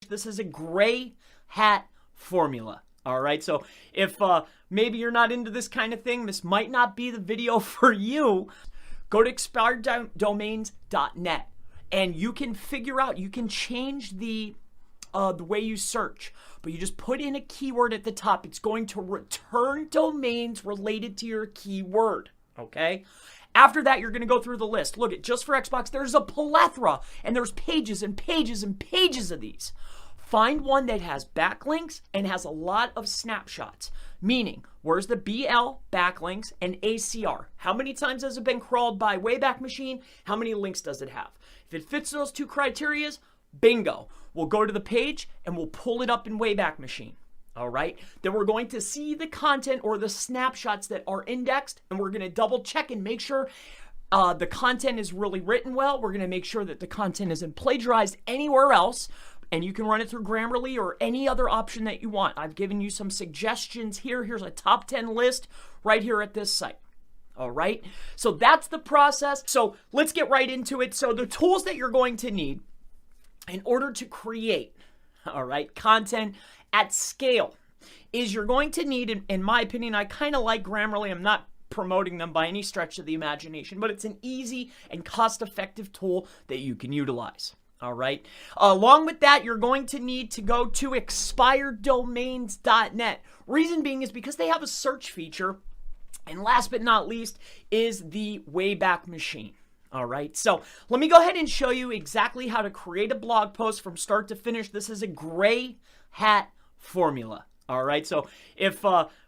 This is a gray hat formula. All right, so if maybe you're not into this kind of thing, this might not be the video for you. Go to expireddomains.net and you can figure out, you can change the way you search, but you just put in a keyword at the top. It's going to return domains related to your keyword, okay? After that, you're going to go through the list. Look, just for Xbox, there's a plethora, and there's pages and pages and pages of these. Find one that has backlinks and has a lot of snapshots, meaning where's the BL, backlinks, and ACR? How many times has it been crawled by Wayback Machine? How many links does it have? If it fits those two criterias, bingo. We'll go to the page and we'll pull it up in Wayback Machine. All right. Then we're going to see the content or the snapshots that are indexed, and we're going to double check and make sure the content is really written well. We're going to make sure that the content isn't plagiarized anywhere else. And you can run it through Grammarly or any other option that you want. I've given you some suggestions here. Here's a top 10 list right here at this site. All right. So that's the process. So let's get right into it. So the tools that you're going to need in order to create, all right, content at scale is you're going to need, in my opinion, I kind of like Grammarly. I'm not promoting them by any stretch of the imagination, but it's an easy and cost-effective tool that you can utilize. All right. Along with that, you're going to need to go to expireddomains.net. Reason being is because they have a search feature. And last but not least is the Wayback Machine. All right. So let me go ahead and show you exactly how to create a blog post from start to finish. This is a gray hat formula. All right. So if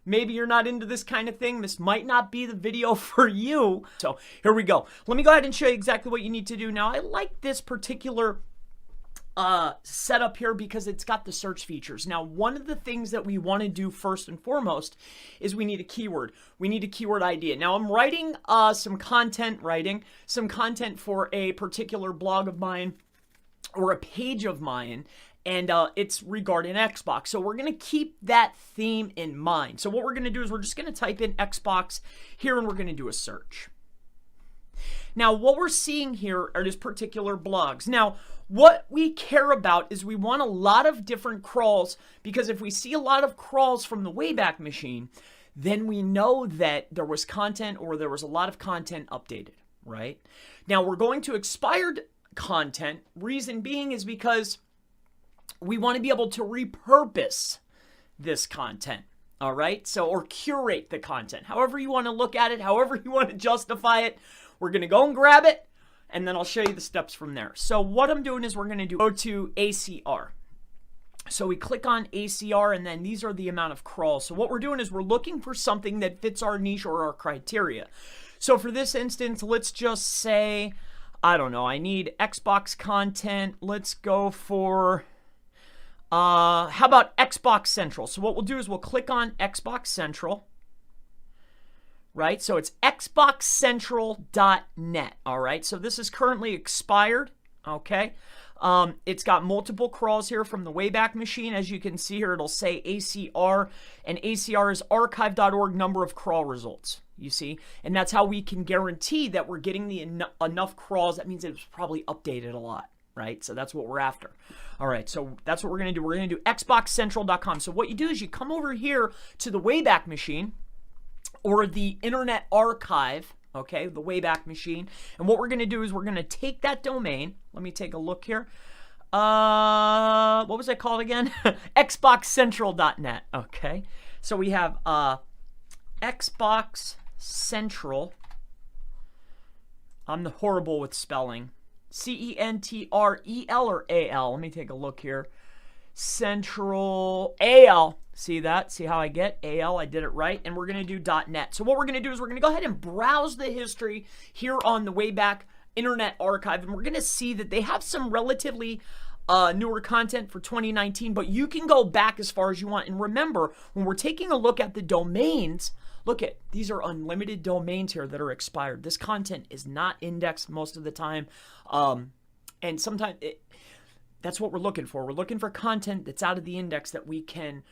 maybe you're not into this kind of thing, this might not be the video for you. So here we go. Let me go ahead and show you exactly what you need to do. Now, I like this particular setup here because it's got the search features. Now, one of the things that we want to do first and foremost is we need a keyword. We need a keyword idea. Now, I'm writing some content for a particular blog of mine or a page of mine. And it's regarding Xbox. So we're going to keep that theme in mind. So what we're going to do is we're just going to type in Xbox here and we're going to do a search. Now, what we're seeing here are these particular blogs. Now, what we care about is we want a lot of different crawls, because if we see a lot of crawls from the Wayback Machine, then we know that there was content or there was a lot of content updated, right? Now, we're going to expired content. Reason being is because we want to be able to repurpose this content, all right? So, or curate the content. However you want to look at it, however you want to justify it, we're going to go and grab it, and then I'll show you the steps from there. So what I'm doing is we're going to go to ACR. So we click on ACR, and then these are the amount of crawls. So what we're doing is we're looking for something that fits our niche or our criteria. So for this instance, let's just say, I don't know, I need Xbox content. Let's go for... how about Xbox Central? So what we'll do is we'll click on Xbox Central, right? So it's xboxcentral.net, all right? So this is currently expired, okay? It's got multiple crawls here from the Wayback Machine. As you can see here, it'll say ACR, and ACR is archive.org number of crawl results, you see? And that's how we can guarantee that we're getting the enough crawls. That means it was probably updated a lot. Right? So that's what we're after. All right. So that's what we're going to do. We're going to do xboxcentral.com. So what you do is you come over here to the Wayback Machine or the Internet Archive, okay, the Wayback Machine. And what we're going to do is we're going to take that domain. Let me take a look here. What was that called again? xboxcentral.net. Okay. So we have Xbox Central. I'm horrible with spelling. C-E-N-T-R-E-L or A-L. Let me take a look here. Central A-L. See that? See how I get A-L? I did it right. And we're going to do .net. So what we're going to do is we're going to go ahead and browse the history here on the Wayback Internet Archive. And we're going to see that they have some relatively newer content for 2019. But you can go back as far as you want. And remember, when we're taking a look at the domains, look at, these are unlimited domains here that are expired. This content is not indexed most of the time. And sometimes that's what we're looking for. We're looking for content that's out of the index that we can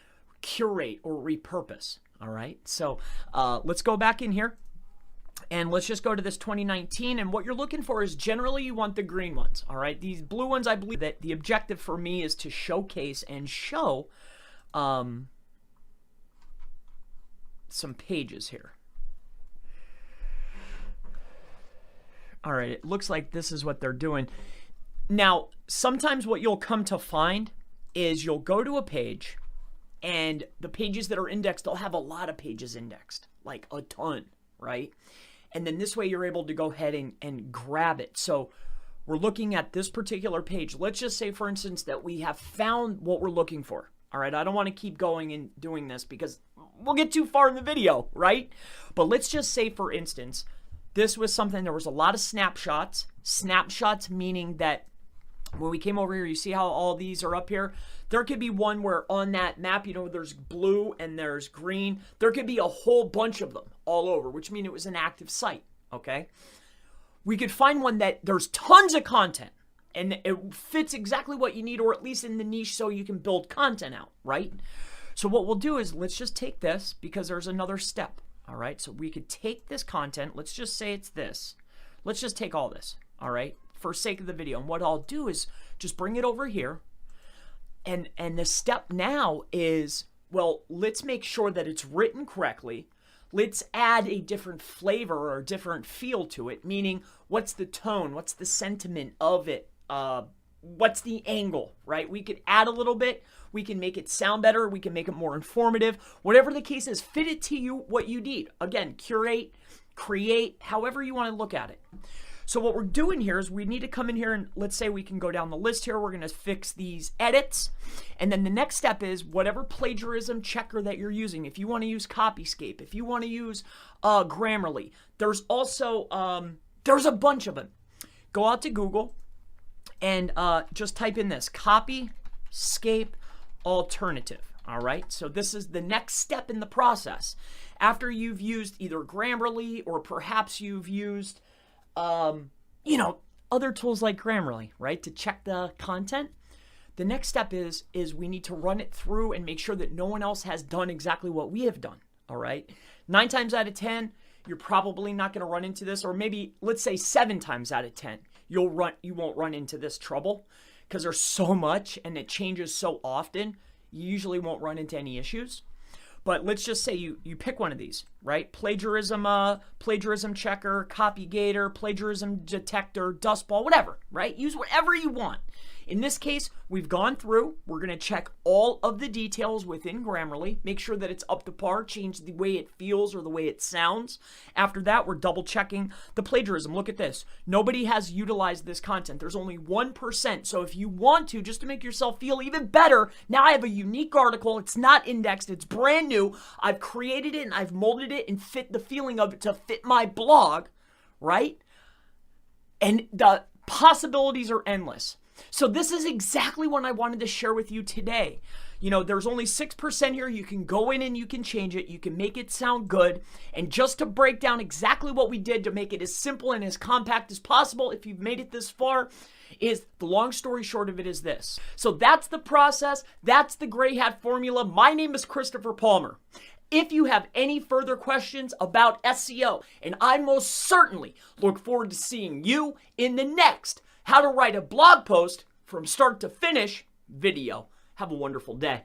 curate or repurpose. All right. So let's go back in here. And let's just go to this 2019. And what you're looking for is generally you want the green ones. All right. These blue ones, I believe that the objective for me is to showcase and show some pages here. All right. It looks like this is what they're doing. Now, sometimes what you'll come to find is you'll go to a page and the pages that are indexed, they'll have a lot of pages indexed, like a ton, right? And then this way you're able to go ahead and grab it. So we're looking at this particular page. Let's just say, for instance, that we have found what we're looking for. All right, I don't want to keep going and doing this because we'll get too far in the video, right? But let's just say, for instance, this was something, there was a lot of snapshots. Snapshots meaning that when we came over here, you see how all these are up here? There could be one where on that map, you know, there's blue and there's green. There could be a whole bunch of them all over, which means it was an active site, okay? We could find one that there's tons of content and it fits exactly what you need, or at least in the niche, so you can build content out, right? So what we'll do is let's just take this, because there's another step, all right? So we could take this content. Let's just say it's this. Let's just take all this, all right, for sake of the video. And what I'll do is just bring it over here. And the step now is, well, let's make sure that it's written correctly. Let's add a different flavor or a different feel to it, meaning what's the tone, what's the sentiment of it, what's the angle, right? We could add a little bit, we can make it sound better, we can make it more informative, whatever the case is, fit it to you what you need. Again, curate, create, however you want to look at it. So what we're doing here is we need to come in here and let's say we can go down the list here. We're going to fix these edits. And then the next step is whatever plagiarism checker that you're using. If you want to use Copyscape, if you want to use Grammarly, there's also, there's a bunch of them. Go out to Google and just type in this, Copyscape alternative. All right, so this is the next step in the process. After you've used either Grammarly or perhaps you've used you know, other tools like Grammarly, right, to check the content. The next step is we need to run it through and make sure that no one else has done exactly what we have done, all right? 9 times out of 10, you're probably not going to run into this, or maybe let's say 7 times out of 10, you won't run into this trouble because there's so much and it changes so often, you usually won't run into any issues. But let's just say you pick one of these, right? Plagiarism checker, Copygator, plagiarism detector, dustball, whatever, right? Use whatever you want. In this case, we've gone through. We're going to check all of the details within Grammarly, make sure that it's up to par, change the way it feels or the way it sounds. After that, we're double checking the plagiarism. Look at this. Nobody has utilized this content. There's only 1%. So if you want to, just to make yourself feel even better, now I have a unique article. It's not indexed. It's brand new. I've created it and I've molded it and fit the feeling of it to fit my blog, right? And the possibilities are endless. So this is exactly what I wanted to share with you today. You know, there's only 6% here. You can go in and you can change it. You can make it sound good. And just to break down exactly what we did to make it as simple and as compact as possible, if you've made it this far, is the long story short of it is this. So that's the process. That's the gray hat formula. My name is Christopher Palmer. If you have any further questions about SEO, and I most certainly look forward to seeing you in the next How to Write a Blog Post from Start to Finish video. Have a wonderful day.